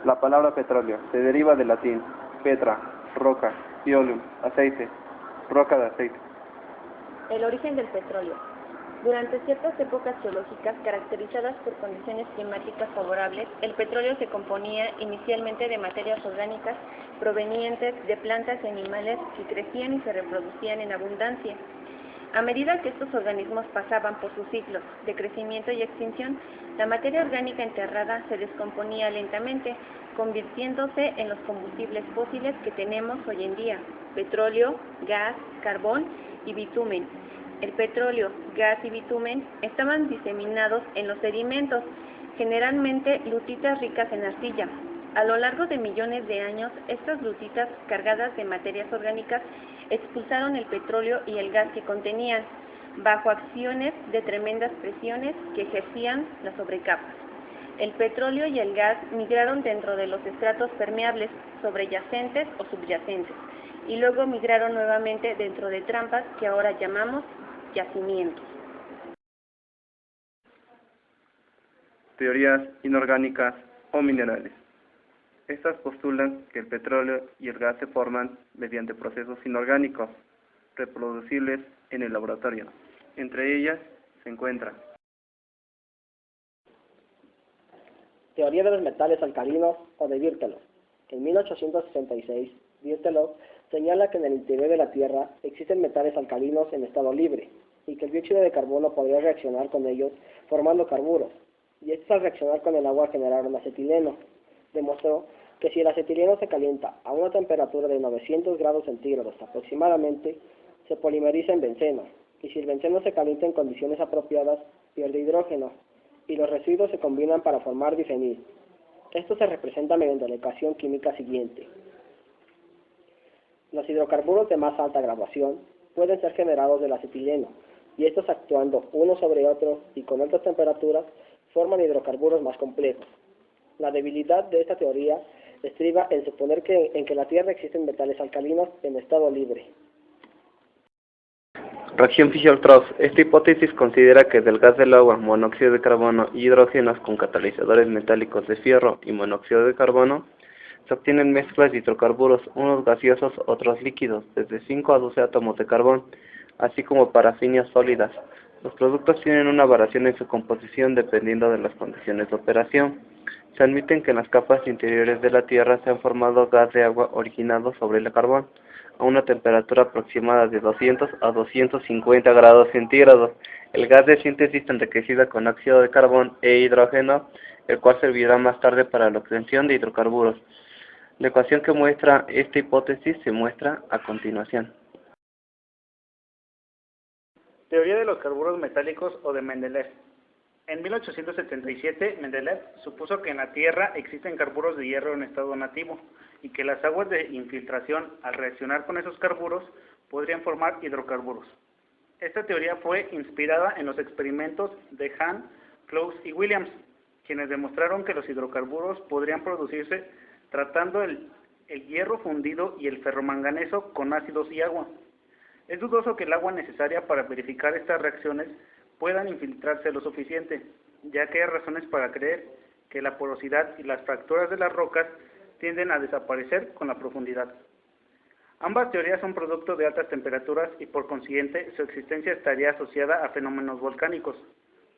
La palabra petróleo se deriva del latín petra, roca, y oleum, aceite, roca de aceite. El origen del petróleo. Durante ciertas épocas geológicas caracterizadas por condiciones climáticas favorables, el petróleo se componía inicialmente de materias orgánicas provenientes de plantas y animales que crecían y se reproducían en abundancia. A medida que estos organismos pasaban por sus ciclos de crecimiento y extinción, la materia orgánica enterrada se descomponía lentamente, convirtiéndose en los combustibles fósiles que tenemos hoy en día: petróleo, gas, carbón y bitumen. El petróleo, gas y bitumen estaban diseminados en los sedimentos, generalmente lutitas ricas en arcilla. A lo largo de millones de años, estas lutitas cargadas de materias orgánicas expulsaron el petróleo y el gas que contenían, bajo acciones de tremendas presiones que ejercían las sobrecapas. El petróleo y el gas migraron dentro de los estratos permeables, sobreyacentes o subyacentes, y luego migraron nuevamente dentro de trampas que ahora llamamos yacimientos. Teorías inorgánicas o minerales. Estas postulan que el petróleo y el gas se forman mediante procesos inorgánicos, reproducibles en el laboratorio. Entre ellas se encuentra Teoría de los metales alcalinos o de Birkeloff. En 1866, Birkeloff señala que en el interior de la Tierra existen metales alcalinos en estado libre y que el dióxido de carbono podría reaccionar con ellos formando carburos, y estos al reaccionar con el agua generaron acetileno. Demostró que si el acetileno se calienta a una temperatura de 900 grados centígrados aproximadamente, se polimeriza en benceno, y si el benceno se calienta en condiciones apropiadas, pierde hidrógeno, y los residuos se combinan para formar difenil. Esto se representa mediante la ecuación química siguiente. Los hidrocarburos de más alta graduación pueden ser generados del acetileno, y estos actuando uno sobre otro y con altas temperaturas forman hidrocarburos más complejos. La debilidad de esta teoría estriba en suponer que en la Tierra existen metales alcalinos en estado libre. Reacción Fischer-Tropsch. Esta hipótesis considera que del gas del agua, monóxido de carbono y hidrógenos con catalizadores metálicos de fierro y monóxido de carbono, se obtienen mezclas de hidrocarburos, unos gaseosos, otros líquidos, desde 5 a 12 átomos de carbón, así como parafinas sólidas. Los productos tienen una variación en su composición dependiendo de las condiciones de operación. Se admiten que en las capas interiores de la Tierra se han formado gas de agua originado sobre el carbón, a una temperatura aproximada de 200 a 250 grados centígrados. El gas de síntesis enriquecido con óxido de carbón e hidrógeno, el cual servirá más tarde para la obtención de hidrocarburos. La ecuación que muestra esta hipótesis se muestra a continuación. Teoría de los carburos metálicos o de Mendeleev. En 1877, Mendeleev supuso que en la Tierra existen carburos de hierro en estado nativo y que las aguas de infiltración, al reaccionar con esos carburos, podrían formar hidrocarburos. Esta teoría fue inspirada en los experimentos de Hahn, Close y Williams, quienes demostraron que los hidrocarburos podrían producirse tratando el hierro fundido y el ferromanganeso con ácidos y agua. Es dudoso que el agua necesaria para verificar estas reacciones puedan infiltrarse lo suficiente, ya que hay razones para creer que la porosidad y las fracturas de las rocas tienden a desaparecer con la profundidad. Ambas teorías son producto de altas temperaturas y por consiguiente su existencia estaría asociada a fenómenos volcánicos,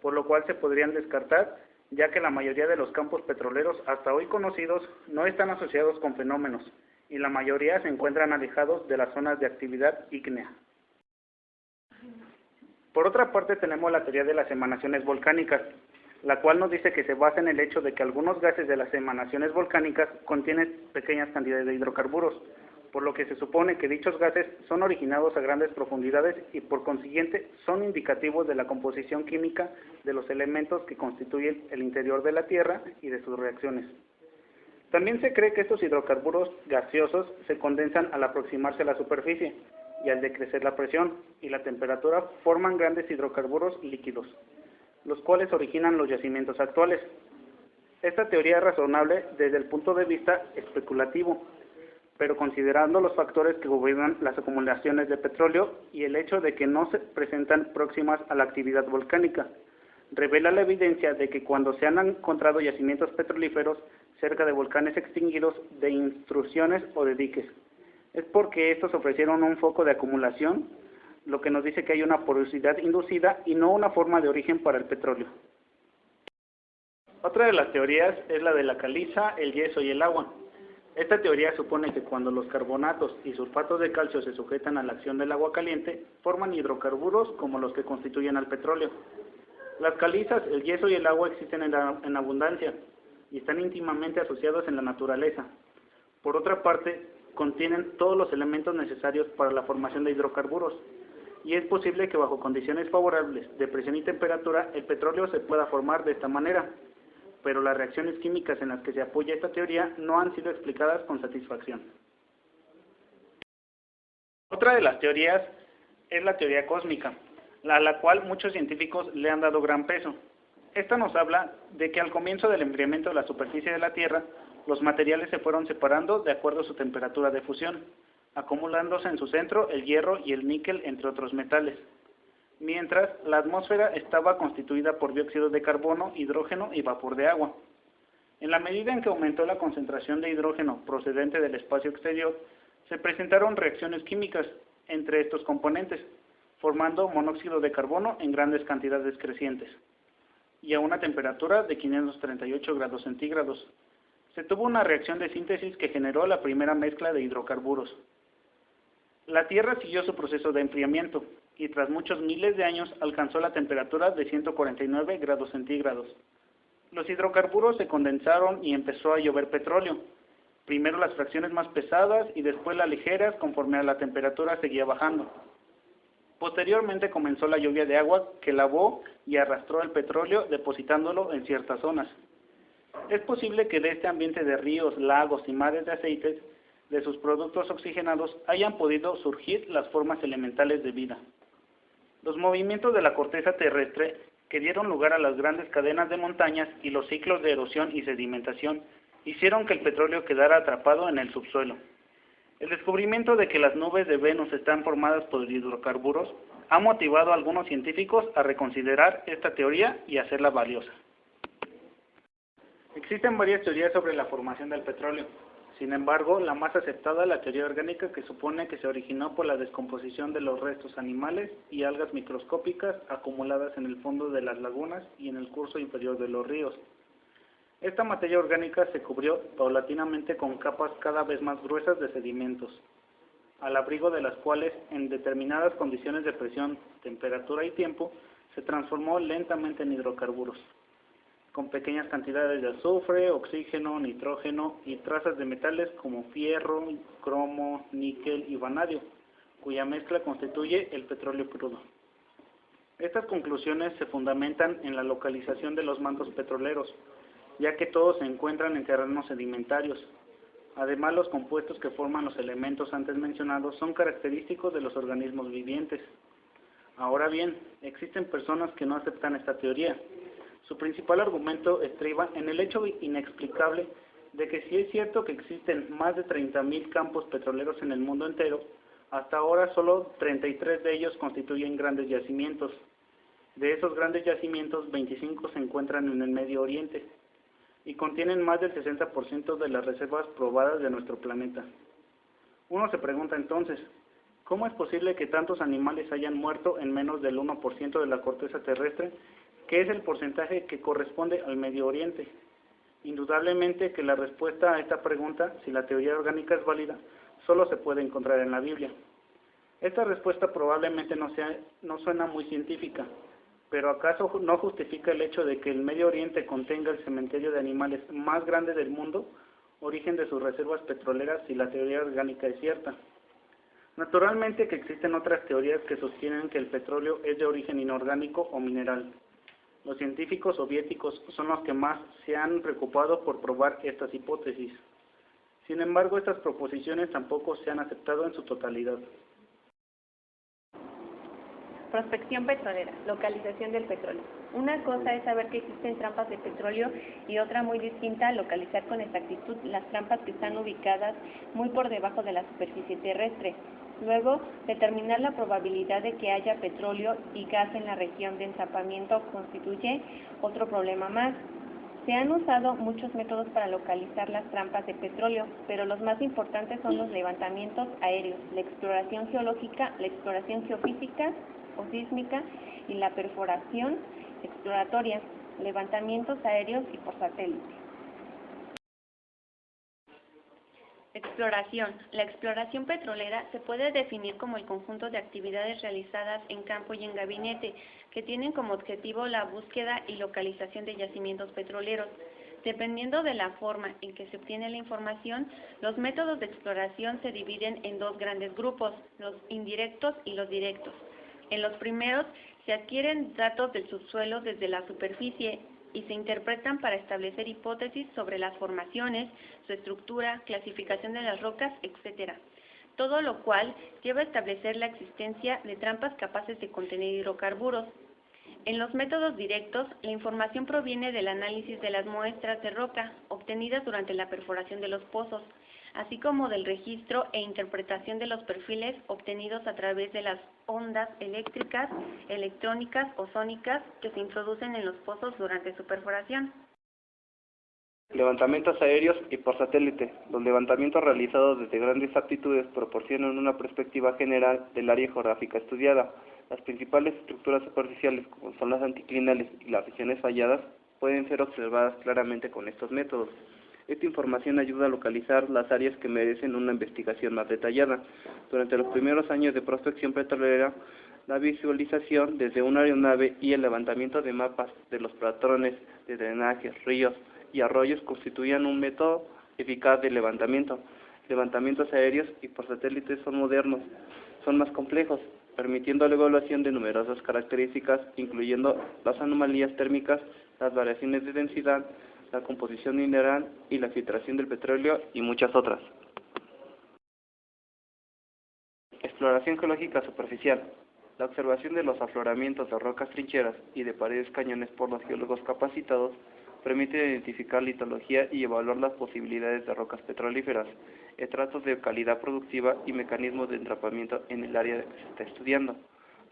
por lo cual se podrían descartar, ya que la mayoría de los campos petroleros hasta hoy conocidos no están asociados con fenómenos, y la mayoría se encuentran alejados de las zonas de actividad ígnea. Por otra parte tenemos la teoría de las emanaciones volcánicas, la cual nos dice que se basa en el hecho de que algunos gases de las emanaciones volcánicas contienen pequeñas cantidades de hidrocarburos, por lo que se supone que dichos gases son originados a grandes profundidades y por consiguiente son indicativos de la composición química de los elementos que constituyen el interior de la Tierra y de sus reacciones. También se cree que estos hidrocarburos gaseosos se condensan al aproximarse a la superficie y al decrecer la presión y la temperatura forman grandes hidrocarburos líquidos, los cuales originan los yacimientos actuales. Esta teoría es razonable desde el punto de vista especulativo, pero considerando los factores que gobiernan las acumulaciones de petróleo y el hecho de que no se presentan próximas a la actividad volcánica, revela la evidencia de que cuando se han encontrado yacimientos petrolíferos cerca de volcanes extinguidos, de intrusiones o de diques. Es porque estos ofrecieron un foco de acumulación, lo que nos dice que hay una porosidad inducida y no una forma de origen para el petróleo. Otra de las teorías es la de la caliza, el yeso y el agua. Esta teoría supone que cuando los carbonatos y sulfatos de calcio se sujetan a la acción del agua caliente, forman hidrocarburos como los que constituyen al petróleo. Las calizas, el yeso y el agua existen en abundancia y están íntimamente asociados en la naturaleza. Por otra parte, contienen todos los elementos necesarios para la formación de hidrocarburos, y es posible que bajo condiciones favorables de presión y temperatura el petróleo se pueda formar de esta manera, pero las reacciones químicas en las que se apoya esta teoría no han sido explicadas con satisfacción. Otra de las teorías es la teoría cósmica, a la cual muchos científicos le han dado gran peso. Esta nos habla de que al comienzo del enfriamiento de la superficie de la Tierra, los materiales se fueron separando de acuerdo a su temperatura de fusión, acumulándose en su centro el hierro y el níquel, entre otros metales, mientras la atmósfera estaba constituida por dióxido de carbono, hidrógeno y vapor de agua. En la medida en que aumentó la concentración de hidrógeno procedente del espacio exterior, se presentaron reacciones químicas entre estos componentes, formando monóxido de carbono en grandes cantidades crecientes, y a una temperatura de 538 grados centígrados. Se tuvo una reacción de síntesis que generó la primera mezcla de hidrocarburos. La Tierra siguió su proceso de enfriamiento, y tras muchos miles de años alcanzó la temperatura de 149 grados centígrados. Los hidrocarburos se condensaron y empezó a llover petróleo. Primero las fracciones más pesadas y después las ligeras conforme a la temperatura seguía bajando. Posteriormente comenzó la lluvia de agua que lavó y arrastró el petróleo depositándolo en ciertas zonas. Es posible que de este ambiente de ríos, lagos y mares de aceites, de sus productos oxigenados, hayan podido surgir las formas elementales de vida. Los movimientos de la corteza terrestre que dieron lugar a las grandes cadenas de montañas y los ciclos de erosión y sedimentación hicieron que el petróleo quedara atrapado en el subsuelo. El descubrimiento de que las nubes de Venus están formadas por hidrocarburos ha motivado a algunos científicos a reconsiderar esta teoría y hacerla valiosa. Existen varias teorías sobre la formación del petróleo. Sin embargo, la más aceptada es la teoría orgánica, que supone que se originó por la descomposición de los restos animales y algas microscópicas acumuladas en el fondo de las lagunas y en el curso inferior de los ríos. Esta materia orgánica se cubrió paulatinamente con capas cada vez más gruesas de sedimentos, al abrigo de las cuales, en determinadas condiciones de presión, temperatura y tiempo, se transformó lentamente en hidrocarburos, con pequeñas cantidades de azufre, oxígeno, nitrógeno y trazas de metales como fierro, cromo, níquel y vanadio, cuya mezcla constituye el petróleo crudo. Estas conclusiones se fundamentan en la localización de los mantos petroleros, ya que todos se encuentran en terrenos sedimentarios. Además, los compuestos que forman los elementos antes mencionados son característicos de los organismos vivientes. Ahora bien, existen personas que no aceptan esta teoría. Su principal argumento estriba en el hecho inexplicable de que si es cierto que existen más de 30.000 campos petroleros en el mundo entero, hasta ahora solo 33 de ellos constituyen grandes yacimientos. De esos grandes yacimientos, 25 se encuentran en el Medio Oriente y contienen más del 60% de las reservas probadas de nuestro planeta. Uno se pregunta entonces, ¿cómo es posible que tantos animales hayan muerto en menos del 1% de la corteza terrestre, que es el porcentaje que corresponde al Medio Oriente? Indudablemente que la respuesta a esta pregunta, si la teoría orgánica es válida, solo se puede encontrar en la Biblia. Esta respuesta probablemente no suena muy científica, pero ¿acaso no justifica el hecho de que el Medio Oriente contenga el cementerio de animales más grande del mundo, origen de sus reservas petroleras, si la teoría orgánica es cierta? Naturalmente que existen otras teorías que sostienen que el petróleo es de origen inorgánico o mineral. Los científicos soviéticos son los que más se han preocupado por probar estas hipótesis. Sin embargo, estas proposiciones tampoco se han aceptado en su totalidad. Prospección petrolera, localización del petróleo. Una cosa es saber que existen trampas de petróleo y otra muy distinta, localizar con exactitud las trampas que están ubicadas muy por debajo de la superficie terrestre. Luego, determinar la probabilidad de que haya petróleo y gas en la región de enzapamiento constituye otro problema más. Se han usado muchos métodos para localizar las trampas de petróleo, pero los más importantes son los levantamientos aéreos, la exploración geológica, la exploración geofísica o sísmica y la perforación exploratoria, levantamientos aéreos y por satélite. Exploración. La exploración petrolera se puede definir como el conjunto de actividades realizadas en campo y en gabinete que tienen como objetivo la búsqueda y localización de yacimientos petroleros. Dependiendo de la forma en que se obtiene la información, los métodos de exploración se dividen en dos grandes grupos, los indirectos y los directos. En los primeros se adquieren datos del subsuelo desde la superficie y se interpretan para establecer hipótesis sobre las formaciones, su estructura, clasificación de las rocas, etc. Todo lo cual lleva a establecer la existencia de trampas capaces de contener hidrocarburos. En los métodos directos, la información proviene del análisis de las muestras de roca obtenidas durante la perforación de los pozos, así como del registro e interpretación de los perfiles obtenidos a través de las ondas eléctricas, electrónicas o sónicas que se introducen en los pozos durante su perforación. Levantamientos aéreos y por satélite. Los levantamientos realizados desde grandes altitudes proporcionan una perspectiva general del área geográfica estudiada. Las principales estructuras superficiales, como son las anticlinales y las regiones falladas, pueden ser observadas claramente con estos métodos. Esta información ayuda a localizar las áreas que merecen una investigación más detallada. Durante los primeros años de prospección petrolera, la visualización desde una aeronave y el levantamiento de mapas de los patrones de drenaje, ríos y arroyos constituían un método eficaz de levantamiento. Levantamientos aéreos y por satélites son modernos, son más complejos, permitiendo la evaluación de numerosas características, incluyendo las anomalías térmicas, las variaciones de densidad, la composición mineral y la filtración del petróleo y muchas otras. Exploración geológica superficial. La observación de los afloramientos de rocas trincheras y de paredes cañones por los geólogos capacitados permite identificar litología y evaluar las posibilidades de rocas petrolíferas, estratos de calidad productiva y mecanismos de entrapamiento en el área que se está estudiando.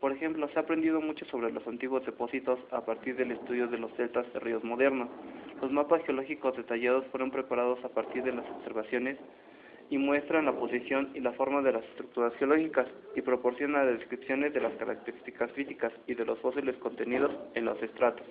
Por ejemplo, se ha aprendido mucho sobre los antiguos depósitos a partir del estudio de los deltas de ríos modernos. Los mapas geológicos detallados fueron preparados a partir de las observaciones y muestran la posición y la forma de las estructuras geológicas y proporcionan descripciones de las características físicas y de los fósiles contenidos en los estratos.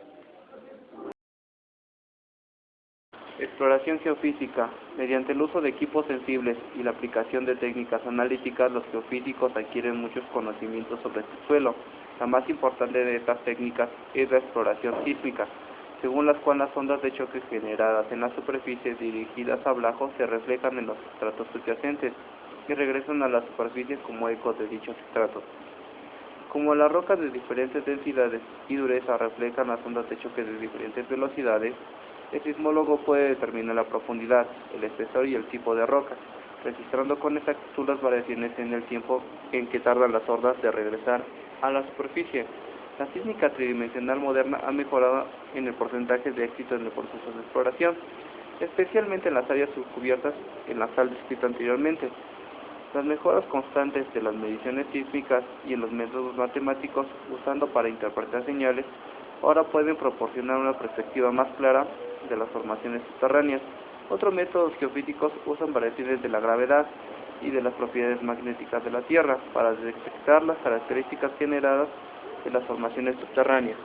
Exploración geofísica. Mediante el uso de equipos sensibles y la aplicación de técnicas analíticas, los geofísicos adquieren muchos conocimientos sobre el suelo. La más importante de estas técnicas es la exploración sísmica, según las cuales las ondas de choque generadas en la superficie dirigidas abajo se reflejan en los estratos subyacentes y regresan a la superficie como ecos de dichos estratos. Como las rocas de diferentes densidades y dureza reflejan las ondas de choque de diferentes velocidades, el sismólogo puede determinar la profundidad, el espesor y el tipo de roca, registrando con exactitud las variaciones en el tiempo en que tardan las ondas de regresar a la superficie. La sísmica tridimensional moderna ha mejorado en el porcentaje de éxito en el proceso de exploración, especialmente en las áreas subcubiertas en las salas descritas anteriormente. Las mejoras constantes de las mediciones sísmicas y en los métodos matemáticos usando para interpretar señales ahora pueden proporcionar una perspectiva más clara de las formaciones subterráneas. Otros métodos geofísicos usan variaciones de la gravedad y de las propiedades magnéticas de la Tierra para detectar las características generadas de las formaciones subterráneas.